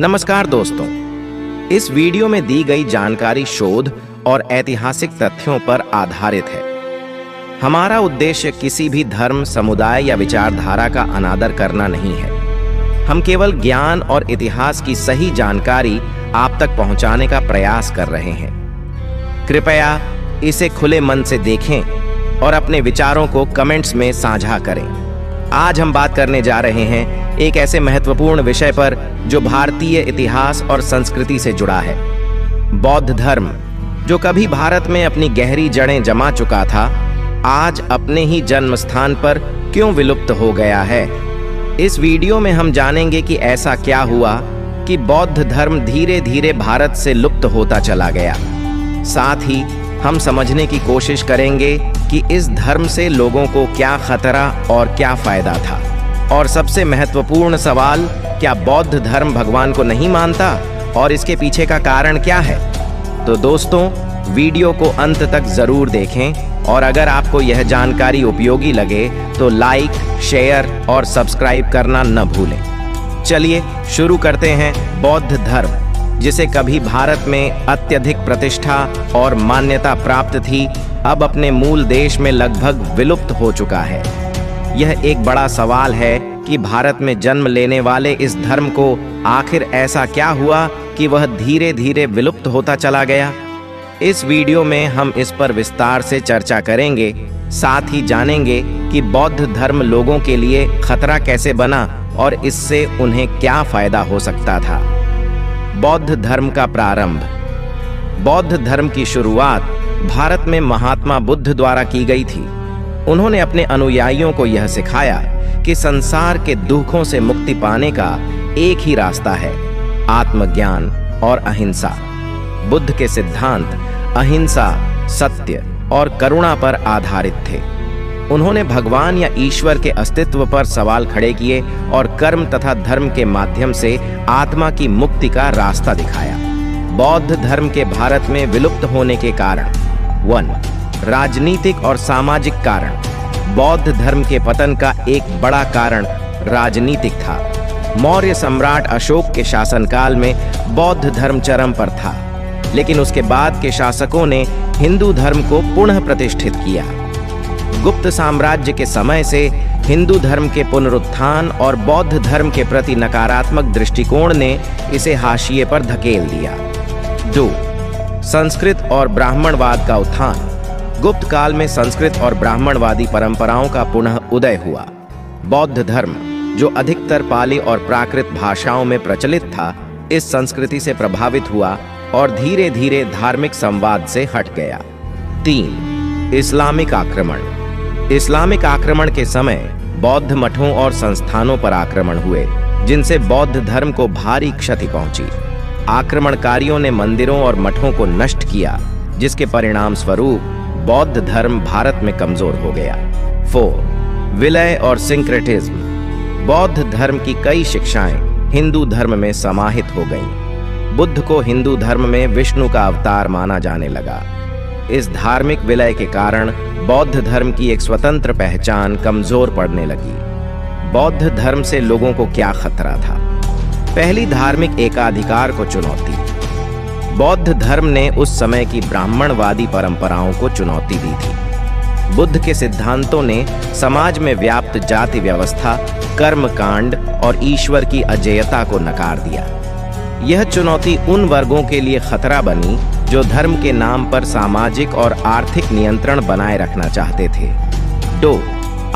नमस्कार दोस्तों, इस वीडियो में दी गई जानकारी शोध और ऐतिहासिक तथ्यों पर आधारित है। हमारा उद्देश्य किसी भी धर्म, समुदाय या विचारधारा का अनादर करना नहीं है। हम केवल ज्ञान और इतिहास की सही जानकारी आप तक पहुंचाने का प्रयास कर रहे हैं। कृपया इसे खुले मन से देखें और अपने विचारों को कमेंट्स में साझा करें। आज हम बात करने जा रहे हैं एक ऐसे महत्वपूर्ण विषय पर जो भारतीय इतिहास और संस्कृति से जुड़ा है। बौद्ध धर्म, जो कभी भारत में अपनी गहरी जड़ें जमा चुका था, आज अपने ही जन्म स्थान पर क्यों विलुप्त हो गया है। इस वीडियो में हम जानेंगे कि ऐसा क्या हुआ कि बौद्ध धर्म धीरे धीरे भारत से लुप्त होता चला गया। साथ ही हम समझने की कोशिश करेंगे कि इस धर्म से लोगों को क्या खतरा और क्या फायदा था। और सबसे महत्वपूर्ण सवाल, क्या बौद्ध धर्म भगवान को नहीं मानता और इसके पीछे का कारण क्या है। तो दोस्तों, वीडियो को अंत तक जरूर देखें और अगर आपको यह जानकारी उपयोगी लगे तो लाइक, शेयर और सब्सक्राइब करना न भूलें। चलिए शुरू करते हैं। बौद्ध धर्म, जिसे कभी भारत में अत्यधिक प्रतिष्ठा और मान्यता प्राप्त थी, अब अपने मूल देश में लगभग विलुप्त हो चुका है। यह एक बड़ा सवाल है कि भारत में जन्म लेने वाले इस धर्म को आखिर ऐसा क्या हुआ कि वह धीरे धीरे विलुप्त होता चला गया। इस वीडियो में हम इस पर विस्तार से चर्चा करेंगे। साथ ही जानेंगे कि बौद्ध धर्म लोगों के लिए खतरा कैसे बना और इससे उन्हें क्या फायदा हो सकता था। बौद्ध धर्म का प्रारंभ। बौद्ध धर्म की शुरुआत भारत में महात्मा बुद्ध द्वारा की गई थी। उन्होंने अपने अनुयायियों को यह सिखाया कि संसार के दुखों से मुक्ति पाने का एक ही रास्ता है, आत्मज्ञान और अहिंसा। बुद्ध के सिद्धांत अहिंसा, सत्य और करुणा पर आधारित थे। उन्होंने भगवान या ईश्वर के अस्तित्व पर सवाल खड़े किए और कर्म तथा धर्म के माध्यम से आत्मा की मुक्ति का रास्ता दिखाया। बौद्ध धर्म के भारत में विलुप्त होने के कारण। 1. राजनीतिक और सामाजिक कारण। बौद्ध धर्म के पतन का एक बड़ा कारण राजनीतिक था। मौर्य सम्राट अशोक के शासनकाल में बौद्ध धर्म चरम पर था, लेकिन उसके बाद के शासकों ने हिंदू धर्म को पुनः प्रतिष्ठित किया। गुप्त साम्राज्य के समय से हिंदू धर्म के पुनरुत्थान और बौद्ध धर्म के प्रति नकारात्मक दृष्टिकोण ने इसे हाशिए पर धकेल दिया। 2. संस्कृत और ब्राह्मणवाद का उत्थान। गुप्त काल में संस्कृत और ब्राह्मणवादी परंपराओं का पुनः उदय हुआ। बौद्ध धर्म, जो अधिकतर पाली और प्राकृत भाषाओं में प्रचलित था, इस संस्कृति से प्रभावित हुआ और धीरे धीरे धार्मिक संवाद से हट गया। 3. इस्लामिक आक्रमण। इस्लामिक आक्रमण के समय बौद्ध मठों और संस्थानों पर आक्रमण हुए, जिनसे बौद्ध धर्म को भारी क्षति पहुंची। आक्रमणकारियों ने मंदिरों और मठों को नष्ट किया, जिसके परिणाम स्वरूप बौद्ध धर्म भारत में कमजोर हो गया। 4. विलय और सिंक्रेटिज्म। बौद्ध धर्म की कई शिक्षाएं हिंदू धर्म में समाहित हो गईं। बुद्ध को हिंदू धर्म में विष्णु का अवतार माना जाने लगा। इस धार्मिक विलय के कारण बौद्ध धर्म की एक स्वतंत्र पहचान कमजोर पड़ने लगी। बौद्ध धर्म से लोगों को क्या खतरा था। पहली, धार्मिक एकाधिकार को चुनौती। बौद्ध धर्म ने उस समय की ब्राह्मणवादी परंपराओं को चुनौती दी थी। बुद्ध के सिद्धांतों ने समाज में व्याप्त जाति व्यवस्था, कर्म कांड और ईश्वर की अजेयता को नकार दिया। यह चुनौती उन वर्गों के लिए खतरा बनी जो धर्म के नाम पर सामाजिक और आर्थिक नियंत्रण बनाए रखना चाहते थे। 2.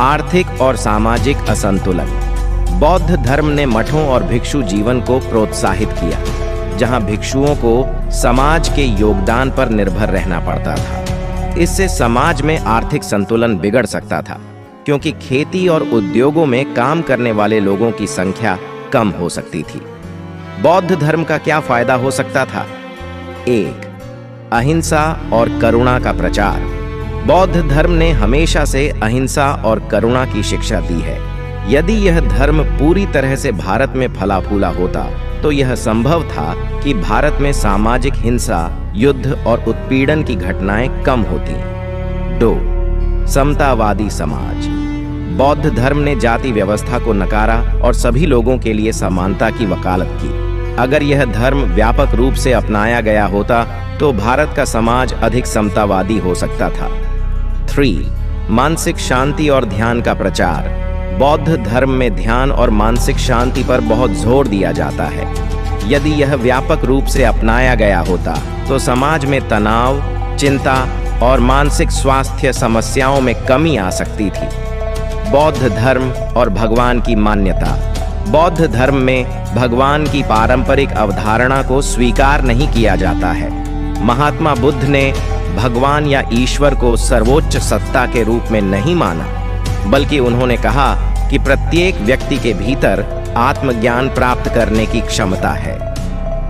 आर्थिक और सामाजिक असंतुलन। बौद्ध धर्म ने मठों और भिक्षु जीवन को प्रोत्साहित किया, जहां भिक्षुओं को समाज के योगदान पर निर्भर रहना पड़ता था। इससे समाज में आर्थिक संतुलन बिगड़ सकता था, क्योंकि खेती और उद्योगों में काम करने वाले लोगों की संख्या कम हो सकती थी। बौद्ध धर्म का क्या फायदा हो सकता था। 1. अहिंसा और करुणा का प्रचार। बौद्ध धर्म ने हमेशा से अहिंसा और करुणा की शिक्षा दी है। यदि यह धर्म पूरी तरह से भारत में फला फूला होता तो यह संभव था कि भारत में सामाजिक हिंसा, युद्ध और उत्पीड़न की घटनाएं कम होती। 2. समतावादी समाज। बौद्ध धर्म ने जाति व्यवस्था को नकारा और सभी लोगों के लिए समानता की वकालत की। अगर यह धर्म व्यापक रूप से अपनाया गया होता तो भारत का समाज अधिक समतावादी हो सकता था। 3. मानसिक शांति और ध्यान का प्रचार। बौद्ध धर्म में ध्यान और मानसिक शांति पर बहुत जोर दिया जाता है। यदि यह व्यापक रूप से अपनाया गया होता तो समाज में तनाव, चिंता और मानसिक स्वास्थ्य समस्याओं में कमी आ सकती थी। बौद्ध धर्म और भगवान की मान्यता। बौद्ध धर्म में भगवान की पारंपरिक अवधारणा को स्वीकार नहीं किया जाता है। महात्मा बुद्ध ने भगवान या ईश्वर को सर्वोच्च सत्ता के रूप में नहीं माना, बल्कि उन्होंने कहा कि प्रत्येक व्यक्ति के भीतर आत्मज्ञान प्राप्त करने की क्षमता है।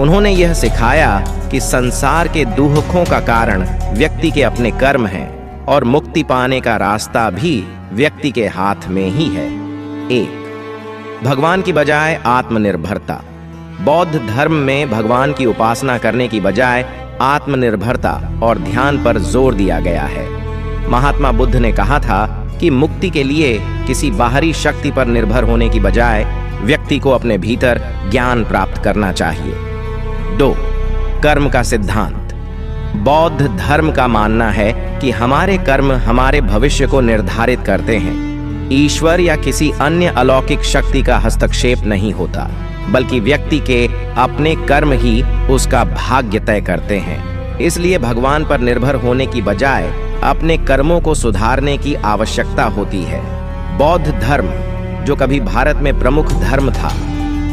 उन्होंने यह सिखाया कि संसार के दुखों का कारण व्यक्ति के अपने कर्म हैं और मुक्ति पाने का रास्ता भी व्यक्ति के हाथ में ही है। 1. भगवान की बजाय आत्मनिर्भरता। बौद्ध धर्म में भगवान की उपासना करने की बजाय आत्मनिर्भरता और ध्यान पर जोर दिया गया है। महात्मा बुद्ध ने कहा था कि मुक्ति के लिए किसी बाहरी शक्ति पर निर्भर होने की बजाय व्यक्ति को अपने भीतर ज्ञान प्राप्त करना चाहिए। 2. कर्म का सिद्धांत। बौद्ध धर्म का मानना है कि हमारे कर्म हमारे भविष्य को निर्धारित करते हैं। ईश्वर या किसी अन्य अलौकिक शक्ति का हस्तक्षेप नहीं होता, बल्कि व्यक्ति के अपने कर्म ही उसका भाग्य तय करते हैं। इसलिए भगवान पर निर्भर होने की बजाय अपने कर्मों को सुधारने की आवश्यकता होती है। बौद्ध धर्म, जो कभी भारत में प्रमुख धर्म था,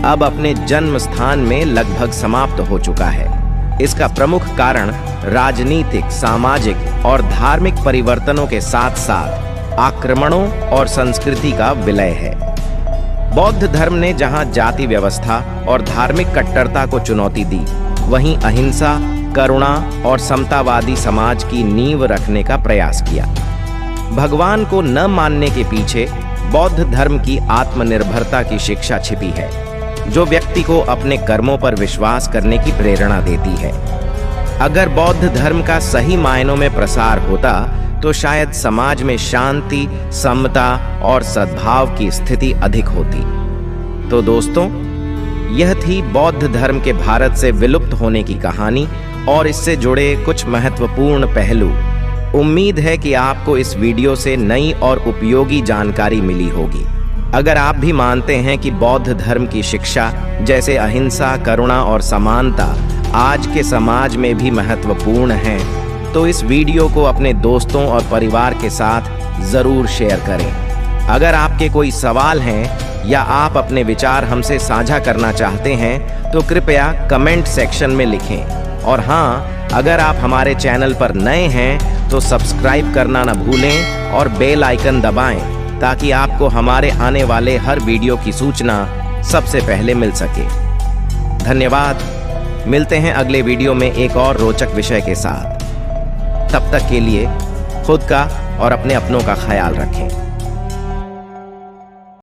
अब अपने जन्म स्थान में लगभग समाप्त हो चुका है। इसका प्रमुख कारण राजनीतिक, सामाजिक और धार्मिक परिवर्तनों के साथ साथ आक्रमणों और संस्कृति का विलय है। बौद्ध धर्म ने जहां जाति व्यवस्था और धार्मिक कट्टरता को चुनौती दी, वहीं अहिंसा, करुणा और समतावादी समाज की नींव रखने का प्रयास किया। भगवान को न मानने के पीछे बौद्ध धर्म की आत्मनिर्भरता की शिक्षा छिपी है, जो व्यक्ति को अपने कर्मों पर विश्वास करने की प्रेरणा देती है। अगर बौद्ध धर्म का सही मायनों में प्रसार होता तो शायद समाज में शांति, समता और सद्भाव की स्थिति अधिक होती। तो दोस्तों, यह थी बौद्ध धर्म के भारत से विलुप्त होने की कहानी और इससे जुड़े कुछ महत्वपूर्ण पहलू। उम्मीद है कि आपको इस वीडियो से नई और उपयोगी जानकारी मिली होगी। अगर आप भी मानते हैं कि बौद्ध धर्म की शिक्षा जैसे अहिंसा, करुणा और समानता आज के समाज में भी महत्वपूर्ण है, तो इस वीडियो को अपने दोस्तों और परिवार के साथ जरूर शेयर करें। अगर आपके कोई सवाल हैं या आप अपने विचार हमसे साझा करना चाहते हैं तो कृपया कमेंट सेक्शन में लिखें। और हाँ, अगर आप हमारे चैनल पर नए हैं तो सब्सक्राइब करना न भूलें और बेल आइकन दबाएं ताकि आपको हमारे आने वाले हर वीडियो की सूचना सबसे पहले मिल सके। धन्यवाद। मिलते हैं अगले वीडियो में एक और रोचक विषय के साथ। तब तक के लिए खुद का और अपने अपनों का ख्याल रखें।